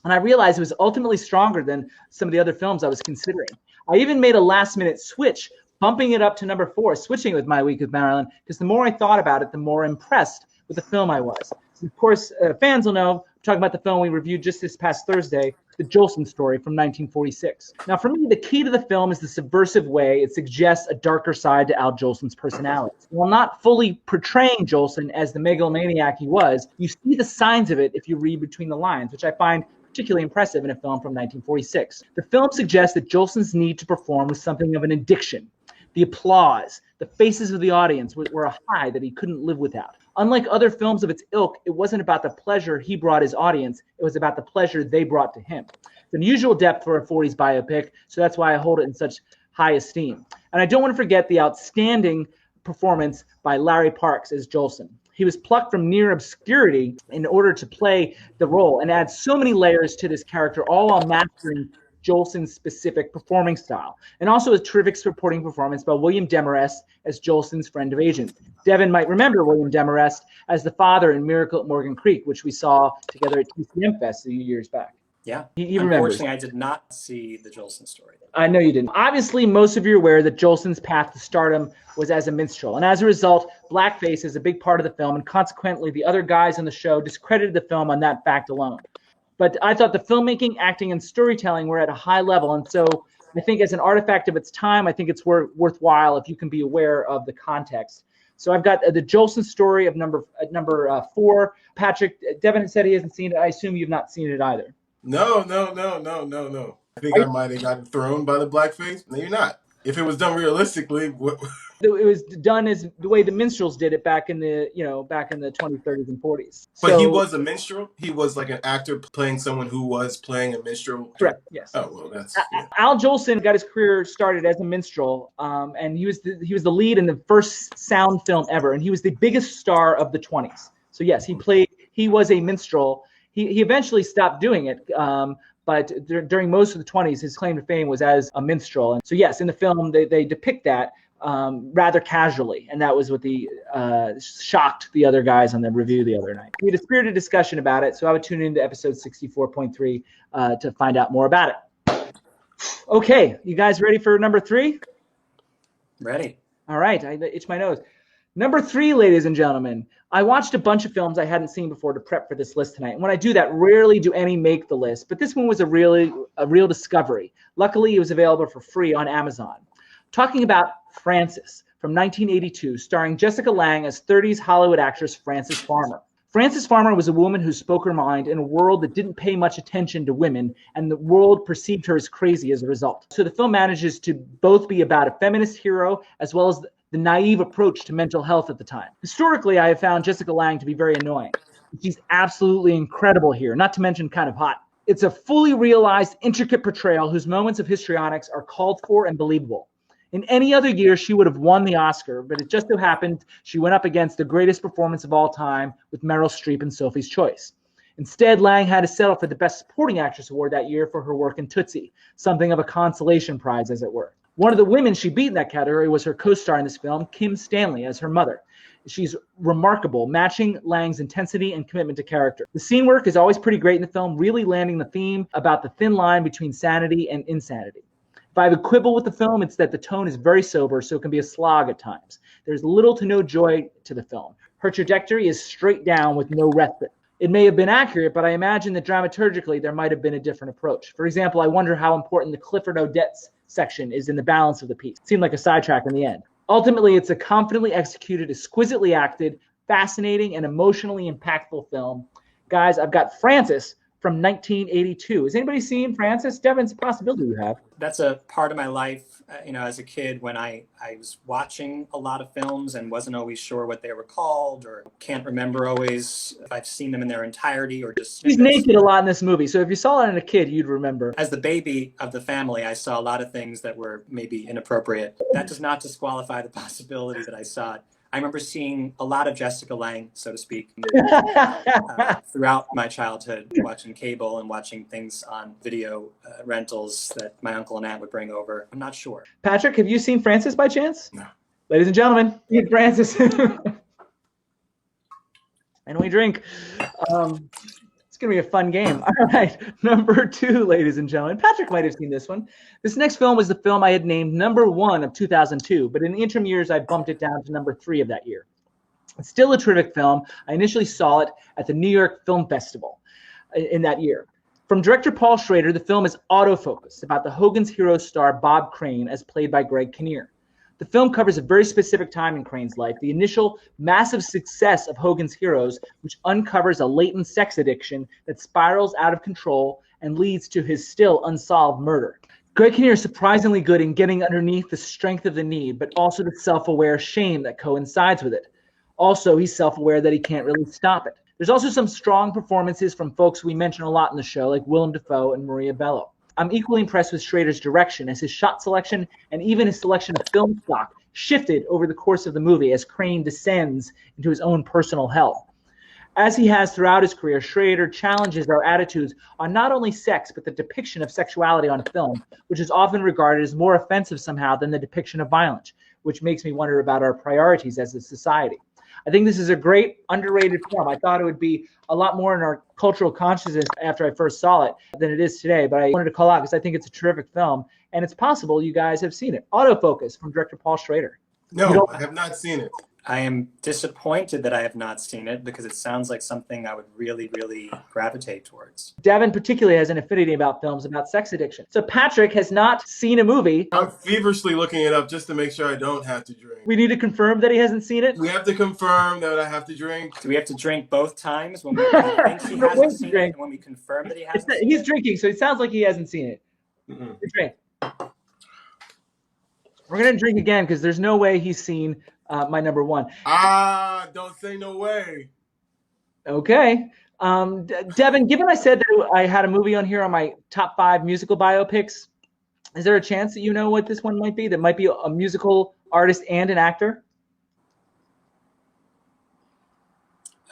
And I realized it was ultimately stronger than some of the other films I was considering. I even made a last-minute switch, bumping it up to number 4, switching with My Week with Marilyn, because the more I thought about it, the more impressed with the film I was. Of course, fans will know, I'm talking about the film we reviewed just this past Thursday, The Jolson Story from 1946. Now, for me, the key to the film is the subversive way it suggests a darker side to Al Jolson's personality. While not fully portraying Jolson as the megalomaniac he was, you see the signs of it if you read between the lines, which I find particularly impressive in a film from 1946. The film suggests that Jolson's need to perform was something of an addiction. The applause, the faces of the audience were a high that he couldn't live without. Unlike other films of its ilk, it wasn't about the pleasure he brought his audience, it was about the pleasure they brought to him. It's unusual depth for a 40s biopic, so that's why I hold it in such high esteem. And I don't want to forget the outstanding performance by Larry Parks as Jolson. He was plucked from near obscurity in order to play the role and add so many layers to this character, all while mastering Jolson's specific performing style. And also a terrific supporting performance by William Demarest as Jolson's friend of agents. Devin might remember William Demarest as the father in Miracle at Morgan Creek, which we saw together at TCM Fest a few years back. Yeah. He remembers. Unfortunately, I did not see the Jolson Story. I know you didn't. Obviously, most of you are aware that Jolson's path to stardom was as a minstrel. And as a result, blackface is a big part of the film, and consequently, the other guys on the show discredited the film on that fact alone. But I thought the filmmaking, acting, and storytelling were at a high level. And so I think as an artifact of its time, I think it's worthwhile if you can be aware of the context. So I've got the Jolson Story of number 4. Patrick, Devin said he hasn't seen it. I assume you've not seen it either. No. I think I might have gotten thrown by the blackface. No, you're not. If it was done realistically, It was done as the way the minstrels did it back in the 20s, 30s, and 40s. But he was a minstrel. He was like an actor playing someone who was playing a minstrel. Correct. Yes. Oh well, that's. Yeah. Al Jolson got his career started as a minstrel, and he was the lead in the first sound film ever, and he was the biggest star of the 20s. So yes, he was a minstrel. He eventually stopped doing it. But during most of the 20s, his claim to fame was as a minstrel. And so, yes, in the film, they depict that rather casually. And that was what shocked the other guys on the review the other night. We had a spirited discussion about it, so I would tune into episode 64.3 to find out more about it. Okay, you guys ready for number 3? Ready. All right, I itch my nose. Number 3, ladies and gentlemen, I watched a bunch of films I hadn't seen before to prep for this list tonight. And when I do that, rarely do any make the list, but this one was a real discovery. Luckily, it was available for free on Amazon. Talking about Frances from 1982, starring Jessica Lange as 30s Hollywood actress Frances Farmer. Frances Farmer was a woman who spoke her mind in a world that didn't pay much attention to women, and the world perceived her as crazy as a result. So the film manages to both be about a feminist hero as well as the naive approach to mental health at the time. Historically, I have found Jessica Lange to be very annoying. She's absolutely incredible here, not to mention kind of hot. It's a fully realized, intricate portrayal whose moments of histrionics are called for and believable. In any other year, she would have won the Oscar, but it just so happened she went up against the greatest performance of all time with Meryl Streep in Sophie's Choice. Instead, Lange had to settle for the Best Supporting Actress award that year for her work in Tootsie, something of a consolation prize, as it were. One of the women she beat in that category was her co-star in this film, Kim Stanley, as her mother. She's remarkable, matching Lange's intensity and commitment to character. The scene work is always pretty great in the film, really landing the theme about the thin line between sanity and insanity. If I have a quibble with the film, it's that the tone is very sober, so it can be a slog at times. There's little to no joy to the film. Her trajectory is straight down with no respite. It may have been accurate, but I imagine that dramaturgically there might have been a different approach. For example, I wonder how important the Clifford Odets section is in the balance of the piece. It seemed like a sidetrack in the end. Ultimately, it's a confidently executed, exquisitely acted, fascinating, and emotionally impactful film. Guys, I've got Frances from 1982. Has anybody seen Frances? Devin, it's a possibility you have. That's a part of my life, as a kid when I was watching a lot of films and wasn't always sure what they were called or can't remember always if I've seen them in their entirety or just snippets. He's naked a lot in this movie, so if you saw it as a kid, you'd remember. As the baby of the family, I saw a lot of things that were maybe inappropriate. That does not disqualify the possibility that I saw it. I remember seeing a lot of Jessica Lange, so to speak, throughout my childhood, watching cable and watching things on video rentals that my uncle and aunt would bring over. I'm not sure. Patrick, have you seen Frances by chance? No. Ladies and gentlemen, meet Frances. And we drink. It's going to be a fun game. All right, number 2, ladies and gentlemen. Patrick might have seen this one. This next film was the film I had named number 1 of 2002, but in the interim years, I bumped it down to number 3 of that year. It's still a terrific film. I initially saw it at the New York Film Festival in that year. From director Paul Schrader, the film is autofocus about the Hogan's Heroes star Bob Crane, as played by Greg Kinnear. The film covers a very specific time in Crane's life, the initial massive success of Hogan's Heroes, which uncovers a latent sex addiction that spirals out of control and leads to his still unsolved murder. Greg Kinnear is surprisingly good in getting underneath the strength of the need, but also the self-aware shame that coincides with it. Also, he's self-aware that he can't really stop it. There's also some strong performances from folks we mention a lot in the show, like Willem Dafoe and Maria Bello. I'm equally impressed with Schrader's direction, as his shot selection and even his selection of film stock shifted over the course of the movie as Crane descends into his own personal hell. As he has throughout his career, Schrader challenges our attitudes on not only sex, but the depiction of sexuality on film, which is often regarded as more offensive somehow than the depiction of violence, which makes me wonder about our priorities as a society. I think this is a great, underrated film. I thought it would be a lot more in our cultural consciousness after I first saw it than it is today, but I wanted to call out because I think it's a terrific film, and it's possible you guys have seen it. Autofocus from director Paul Schrader. No, I have not seen it. I am disappointed that I have not seen it because it sounds like something I would really, really gravitate towards. Devin particularly has an affinity about films about sex addiction. So Patrick has not seen a movie. I'm feverishly looking it up just to make sure I don't have to drink. We need to confirm that he hasn't seen it. We have to confirm that I have to drink. Do we have to drink both times when we think he hasn't seen it and when we confirm that he hasn't seen it? He's drinking, so it sounds like he hasn't seen it. Drink. We're going to drink again because there's no way he's seen my number one. Don't say no way. Okay. Devin, given I said that I had a movie on here on my top 5 musical biopics, is there a chance that you know what this one might be? That might be a musical artist and an actor?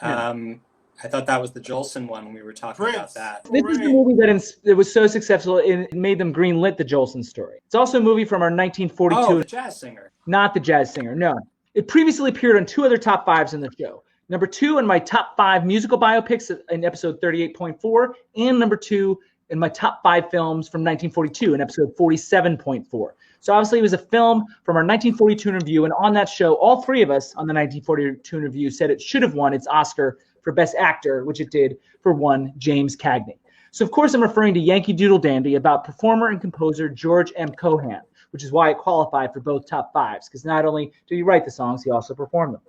I thought that was the Jolson one when we were talking about that. This is the movie that was so successful it made them greenlit the Jolson Story. It's also a movie from our 1942. Oh, the jazz singer. Not the jazz singer, no. It previously appeared on 2 other top 5s in the show. Number 2 in my top 5 musical biopics in episode 38.4, and number 2 in my top 5 films from 1942 in episode 47.4. So obviously it was a film from our 1942 review, and on that show, all 3 of us on the 1942 review said it should have won its Oscar for Best Actor, which it did for one James Cagney. So of course I'm referring to Yankee Doodle Dandy about performer and composer George M. Cohan, which is why it qualified for both top 5s, because not only did he write the songs, he also performed them.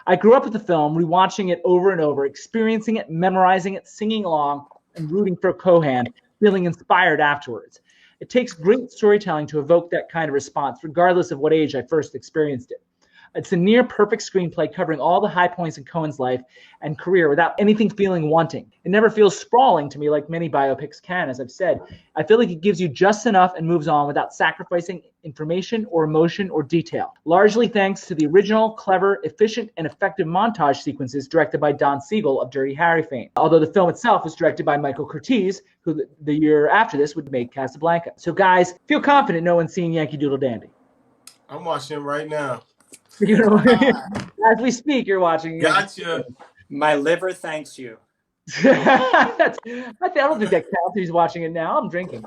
I grew up with the film, rewatching it over and over, experiencing it, memorizing it, singing along, and rooting for Cohan, feeling inspired afterwards. It takes great storytelling to evoke that kind of response, regardless of what age I first experienced it. It's a near-perfect screenplay covering all the high points in Cohen's life and career without anything feeling wanting. It never feels sprawling to me like many biopics can, as I've said. I feel like it gives you just enough and moves on without sacrificing information or emotion or detail. Largely thanks to the original, clever, efficient, and effective montage sequences directed by Don Siegel of Dirty Harry fame. Although the film itself was directed by Michael Curtiz, who the year after this would make Casablanca. So guys, feel confident no one's seen Yankee Doodle Dandy. I'm watching it right now. You know, as we speak, you're watching. Gotcha. My liver thanks you. I don't think that counts. He's watching it now. I'm drinking.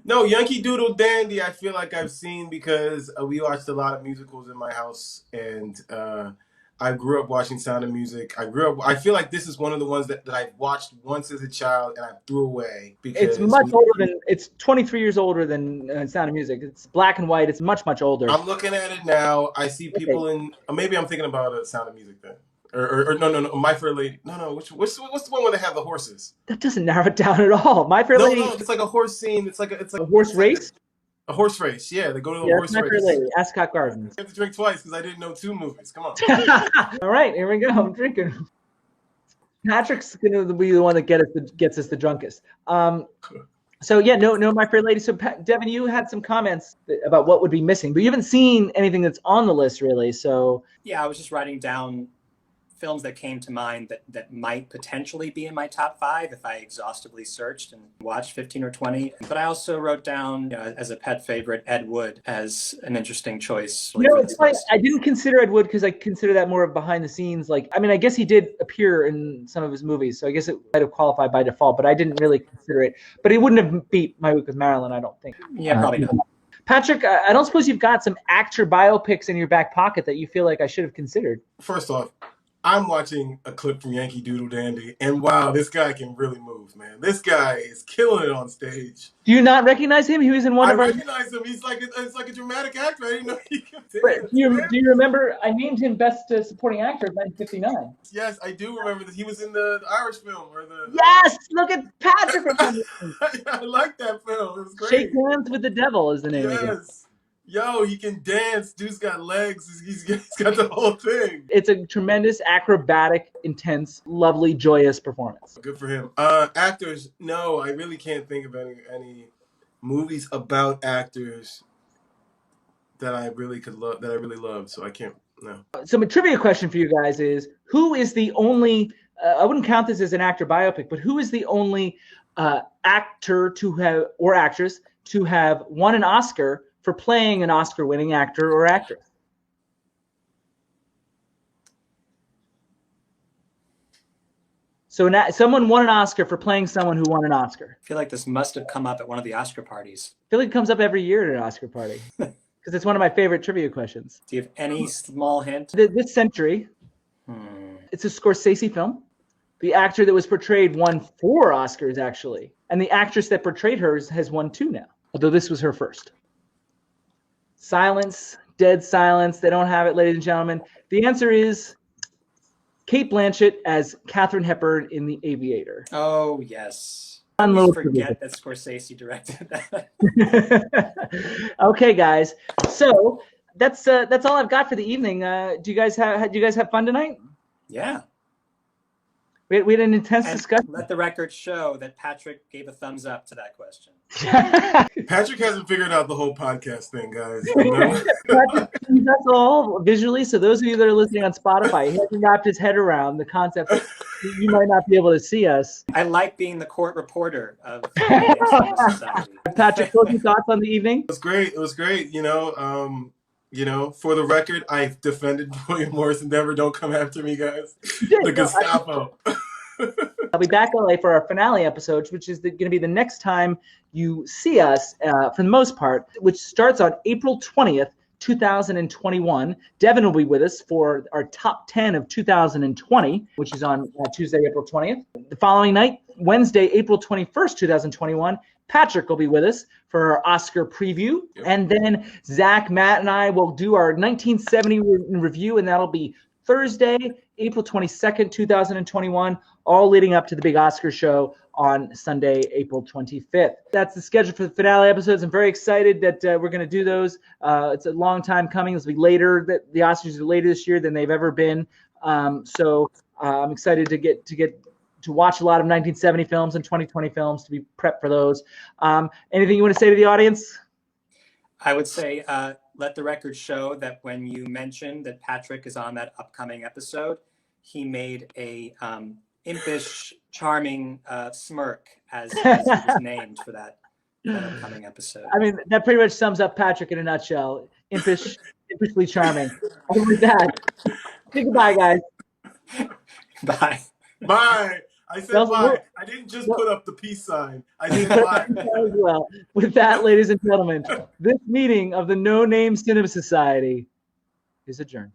No, Yankee Doodle Dandy, I feel like I've seen because we watched a lot of musicals in my house, and I grew up watching Sound of Music. I feel like this is one of the ones that I watched once as a child and I threw away. Because it's 23 years older than Sound of Music. It's black and white. It's much, much older. I'm looking at it now. I see people in, maybe I'm thinking about Sound of Music then. Or no, My Fair Lady. No, what's the one where they have the horses? That doesn't narrow it down at all. My Fair Lady. No, it's like a horse scene. It's like a horse race? A horse race, yeah. They go to the horse My race. Fair Lady, Ascot Gardens. I have to drink twice because I didn't know 2 movies. Come on. All right, here we go. I'm drinking. Patrick's going to be the one that gets us the drunkest. So yeah, no, My Fair Lady. So Devin, you had some comments about what would be missing, but you haven't seen anything that's on the list really. So yeah, I was just writing down films that came to mind that might potentially be in my top 5 if I exhaustively searched and watched 15 or 20. But I also wrote down, as a pet favorite, Ed Wood as an interesting choice. It's funny. I didn't consider Ed Wood because I consider that more of behind the scenes. I guess he did appear in some of his movies, so I guess it might have qualified by default, but I didn't really consider it. But he wouldn't have beat My Week with Marilyn, I don't think. Yeah, probably not. Patrick, I don't suppose you've got some actor biopics in your back pocket that you feel like I should have considered. First off, I'm watching a clip from Yankee Doodle Dandy, and wow, this guy can really move, man. This guy is killing it on stage. Do you not recognize him? He was in one of our. I recognize him. He's like it's like a dramatic actor. I didn't know he could But dance. do you remember? I named him Best Supporting Actor in 1959. Yes, I do remember that he was in the Irish film or the. Yes, look at Patrick. I like that film. It was great. Shake Hands with the Devil is the name of it. Yes. Yo, he can dance. Dude's got legs. He's got the whole thing. It's a tremendous, acrobatic, intense, lovely, joyous performance. Good for him. Actors, no, I really can't think of any movies about actors that I really could love, that I really loved. So I can't, no. So my trivia question for you guys is, who is the only, I wouldn't count this as an actor biopic, but who is the only actor to have, or actress, to have won an Oscar for playing an Oscar-winning actor or actress? So someone won an Oscar for playing someone who won an Oscar. I feel like this must have come up at one of the Oscar parties. I feel like it comes up every year at an Oscar party because it's one of my favorite trivia questions. Do you have any small hint? This century, it's a Scorsese film. The actor that was portrayed won 4 Oscars, actually. And the actress that portrayed her has won 2 now, although this was her first. Silence, dead silence. They don't have it, ladies and gentlemen. The answer is Cate Blanchett as Katharine Hepburn in The Aviator. Oh, yes. I forget that Scorsese directed that. Okay, guys. So that's all I've got for the evening. Do you guys have fun tonight? Yeah. We had an intense discussion. Let the record show that Patrick gave a thumbs up to that question. Patrick hasn't figured out the whole podcast thing, guys. That's all visually. So those of you that are listening on Spotify, he hasn't wrapped his head around the concept that you might not be able to see us. I like being the court reporter of society. Patrick, closing thoughts on the evening? It was great. It was great. You know, for the record, I defended William Morris Endeavor. Don't come after me, guys. The Gestapo. I'll be back in LA for our finale episode, which is going to be the next time you see us, for the most part, which starts on April 20th, 2021. Devin will be with us for our top 10 of 2020, which is on Tuesday, April 20th. The following night, Wednesday, April 21st, 2021, Patrick will be with us for our Oscar preview. Yep. And then Zach, Matt, and I will do our 1970 review, and that'll be Thursday, April 22nd, 2021, all leading up to the big Oscar show on Sunday, April 25th. That's the schedule for the finale episodes. I'm very excited that we're going to do those. It's a long time coming. It'll be later. The Oscars are later this year than they've ever been. So I'm excited to watch a lot of 1970 films and 2020 films, to be prepped for those. Anything you want to say to the audience? I would say let the record show that when you mentioned that Patrick is on that upcoming episode, he made a impish, charming smirk as he was named for that upcoming episode. I mean, that pretty much sums up Patrick in a nutshell. Impishly charming. And with that, say goodbye, guys. Bye. Bye. I said bye. I didn't just put up the peace sign. I did bye. As well. With that, ladies and gentlemen, this meeting of the No Name Cinema Society is adjourned.